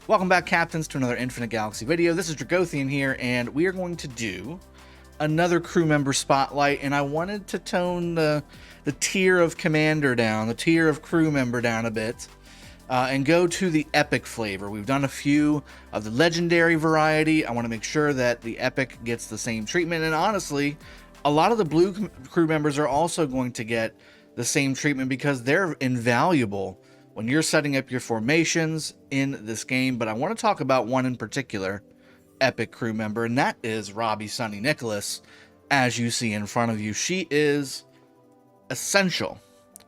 Welcome back, Captains, to another Infinite Galaxy video. This is Dragothian here, and we are going to do another crew member spotlight, and I wanted to tone the tier of commander down, the tier of crew member down a bit, and go to the epic flavor. We've done a few of the legendary variety. I want to make sure that the epic gets the same treatment, and honestly, a lot of the blue crew members are also going to get the same treatment because they're invaluable when you're setting up your formations in this game. But I want to talk about one in particular epic crew member, and that is Robbie Sunny Nickolas. As you see in front of you, she is essential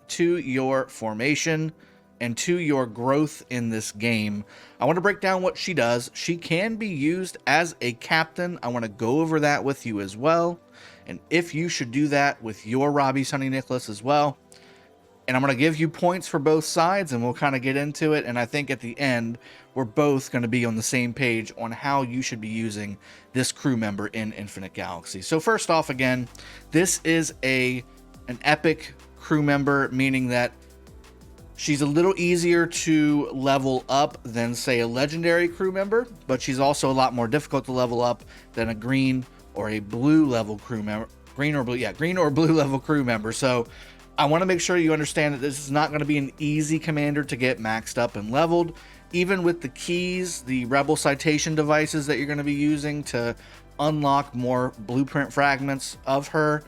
to your formation and to your growth in this game. I want to break down what she does. She can be used as a captain. I want to go over that with you as well, and if you should do that with your Robbie Sunny Nickolas as well. And I'm going to give you points for both sides, and we'll kind of get into it. And I think at the end, we're both going to be on the same page on how you should be using this crew member in Infinite Galaxy. So first off, again, this is an epic crew member, meaning that she's a little easier to level up than, say, a legendary crew member, but she's also a lot more difficult to level up than a green or a blue level crew member. Green or blue level crew member. So I want to make sure you understand that this is not going to be an easy commander to get maxed up and leveled. Even with the keys, the rebel citation devices that you're going to be using to unlock more blueprint fragments of her,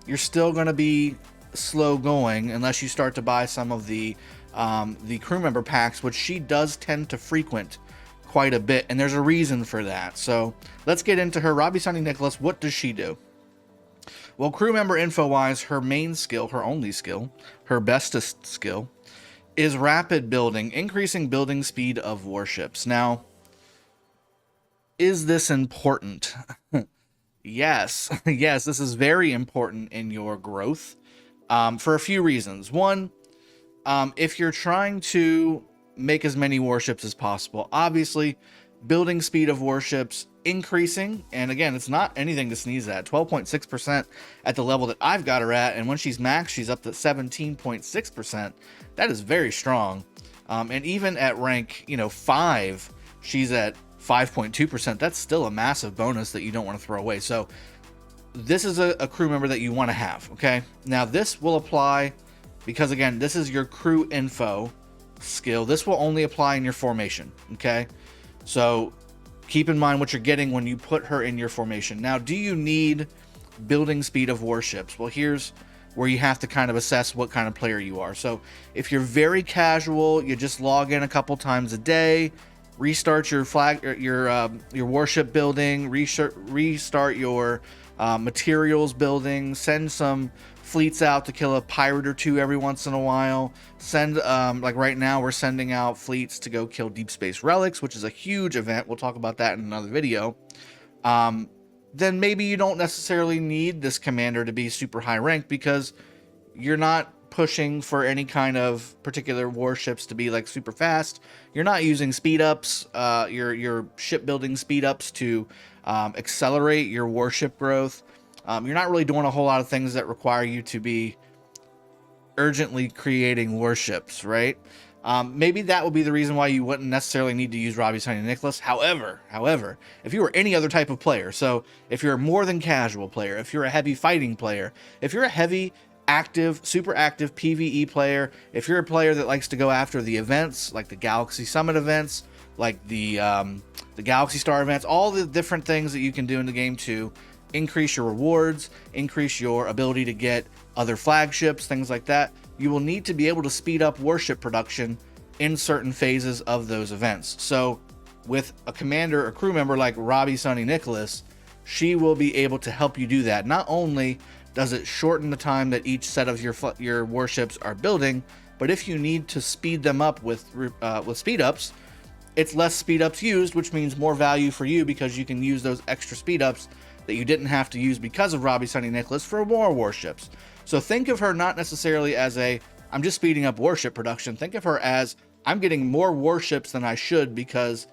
you're still going to be slow going unless you start to buy some of the crew member packs, which she does tend to frequent quite a bit, and there's a reason for that. So let's get into her. Robbie Sunny Nickolas, what does she do? Well, crew member info-wise, her main skill, her only skill, her bestest skill, is rapid building, increasing building speed of warships. Now, is this important? Yes, yes, this is very important in your growth for a few reasons. One, if you're trying to make as many warships as possible, obviously, building speed of warships increasing, and again, it's not anything to sneeze at. 12.6% at the level that I've got her at, and when she's maxed, she's up to 17.6%. That is very strong. And even at rank 5, she's at 5.2%. That's still a massive bonus that you don't want to throw away. So this is a crew member that you want to have. Okay, now this will apply because, again, this is your crew info skill. This will only apply in your formation. Okay, so keep in mind what you're getting when you put her in your formation. Now, do you need building speed of warships? Well, here's where you have to kind of assess what kind of player you are. So if you're very casual, you just log in a couple times a day, restart your your warship building, restart your materials building, send some fleets out to kill a pirate or two every once in a while. Send like right now we're sending out fleets to go kill deep space relics, which is a huge event. We'll talk about that in another video. Then maybe you don't necessarily need this commander to be super high ranked because you're not pushing for any kind of particular warships to be like super fast. You're not using speed ups, your shipbuilding speed ups to accelerate your warship growth. You're not really doing a whole lot of things that require you to be urgently creating warships, right? Maybe that would be the reason why you wouldn't necessarily need to use Robbie Sunny Nickolas. However, if you were any other type of player, so if you're a more than casual player, if you're a heavy fighting player, if you're a heavy active, super active PvE player, if you're a player that likes to go after the events, like the Galaxy Summit events, like the Galaxy Star events, all the different things that you can do in the game to increase your rewards, increase your ability to get other flagships, things like that, you will need to be able to speed up warship production in certain phases of those events. So with a commander or crew member like Robbie Sunny Nickolas, she will be able to help you do that. Not only does it shorten the time that each set of your warships are building, but if you need to speed them up with speed ups, it's less speed ups used, which means more value for you because you can use those extra speed ups that you didn't have to use because of Robbie Sunny Nickolas for more warships. So think of her not necessarily as I'm just speeding up warship production. Think of her as I'm getting more warships than I should because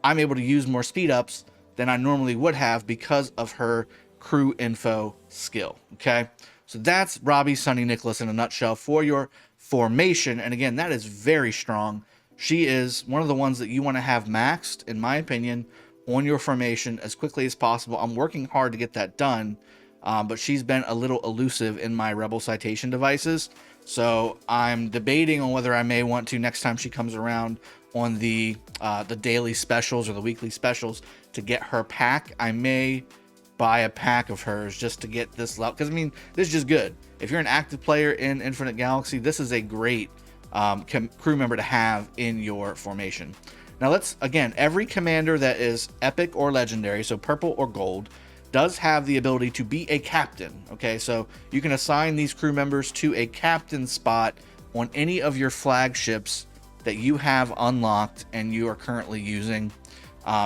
I'm able to use more speed ups than I normally would have because of her crew info skill. Okay, so that's Robbie Sunny Nickolas in a nutshell for your formation. And again, that is very strong. she is one of the ones that you want to have maxed, in my opinion, on your formation as quickly as possible. I'm working hard to get that done, but she's been a little elusive in my Rebel citation devices. So I'm debating on whether I may want to, next time she comes around on the daily specials or the weekly specials, to get her pack. I may buy a pack of hers just to get this level, because I mean, this is just good. If you're an active player in Infinite Galaxy, this is a great crew member to have in your formation. Now let's, again, every commander that is epic or legendary, so purple or gold, does have the ability to be a captain. Okay, so you can assign these crew members to a captain spot on any of your flagships that you have unlocked and you are currently using.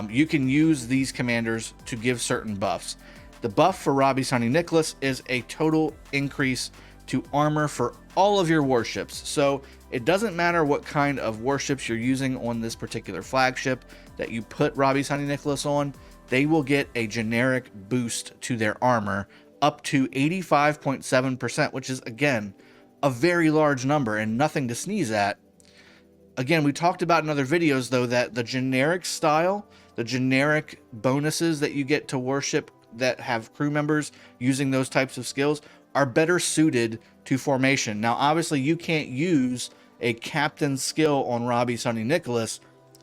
You can use these commanders to give certain buffs. The buff for Robbie Sunny Nickolas is a total increase to armor for all of your warships. So it doesn't matter what kind of warships you're using on this particular flagship that you put Robbie Sunny Nickolas on, they will get a generic boost to their armor up to 85.7%, which is, again, a very large number and nothing to sneeze at. Again, we talked about in other videos, though, that the generic style, the generic bonuses that you get to worship that have crew members using those types of skills are better suited to formation. Now, obviously, you can't use a captain skill on Robbie Sunny Nickolas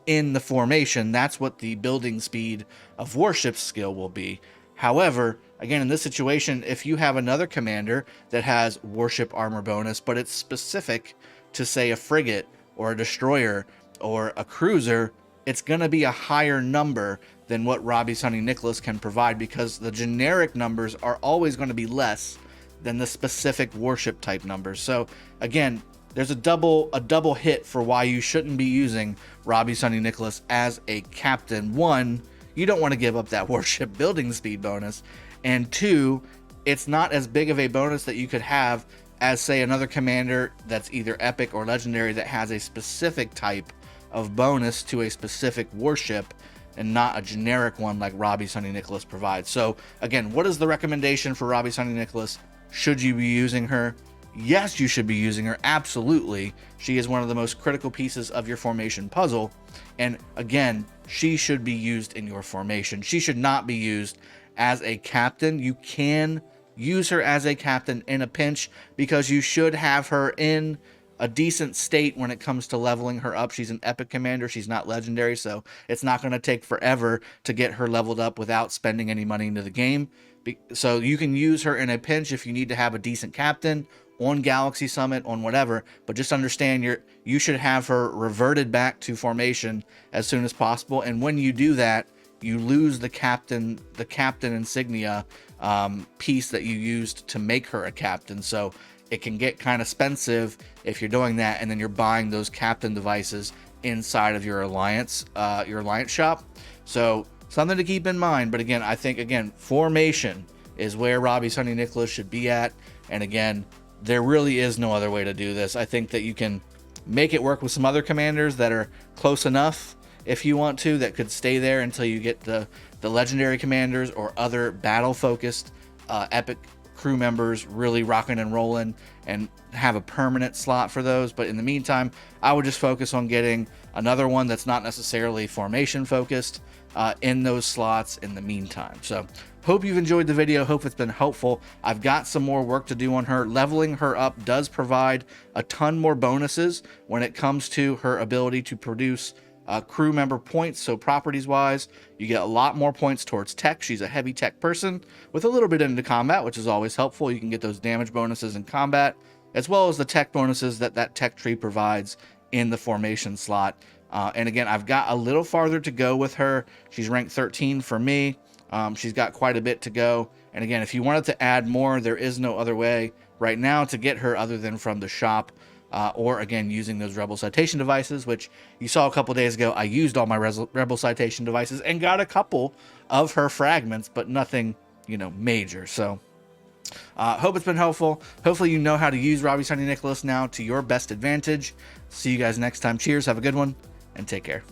in the formation. That's what the building speed of warships skill will be. However, again, in this situation, if you have another commander that has warship armor bonus, but it's specific to, say, a frigate or a destroyer or a cruiser, it's going to be a higher number than what Robbie Sunny Nickolas can provide, because the generic numbers are always going to be less than the specific warship type numbers. So again, there's a double hit for why you shouldn't be using Robbie Sunny Nickolas as a captain. One, you don't want to give up that warship building speed bonus, and two, it's not as big of a bonus that you could have as, say, another commander that's either epic or legendary that has a specific type of bonus to a specific warship and not a generic one like Robbie Sunny Nickolas provides. So again, what is the recommendation for Robbie Sunny Nickolas? Should you be using her? Yes, you should be using her. Absolutely. She is one of the most critical pieces of your formation puzzle. And again, she should be used in your formation. She should not be used as a captain. You can use her as a captain in a pinch, because you should have her in a decent state when it comes to leveling her up. She's an epic commander. She's not legendary, so it's not going to take forever to get her leveled up without spending any money into the game. So you can use her in a pinch if you need to have a decent captain on Galaxy Summit, on whatever, but just understand you should have her reverted back to formation as soon as possible. And when you do that, you lose the captain insignia piece that you used to make her a captain. So it can get kind of expensive if you're doing that, and then you're buying those captain devices inside of your alliance shop. So something to keep in mind. But again, I think, again, formation is where Robbie Sunny Nickolas should be at. And again, there really is no other way to do this. I think that you can make it work with some other commanders that are close enough, if you want to, that could stay there until you get the legendary commanders or other battle focused epic crew members really rocking and rolling, and have a permanent slot for those. But in the meantime, I would just focus on getting another one that's not necessarily formation focused in those slots in the meantime. So hope you've enjoyed the video. Hope it's been helpful. I've got some more work to do on her. Leveling her up does provide a ton more bonuses when it comes to her ability to produce crew member points. So properties wise, you get a lot more points towards tech. She's a heavy tech person with a little bit into combat, which is always helpful. You can get those damage bonuses in combat, as well as the tech bonuses that tech tree provides in the formation slot. And again, I've got a little farther to go with her. She's ranked 13 for me. She's got quite a bit to go. And again, if you wanted to add more, there is no other way right now to get her other than from the shop. Or again, using those Rebel citation devices, which you saw a couple days ago. I used all my Rebel citation devices and got a couple of her fragments, but nothing, major. So hope it's been helpful. Hopefully you know how to use Robbie Sunny Nickolas now to your best advantage. See you guys next time. Cheers, have a good one, and take care.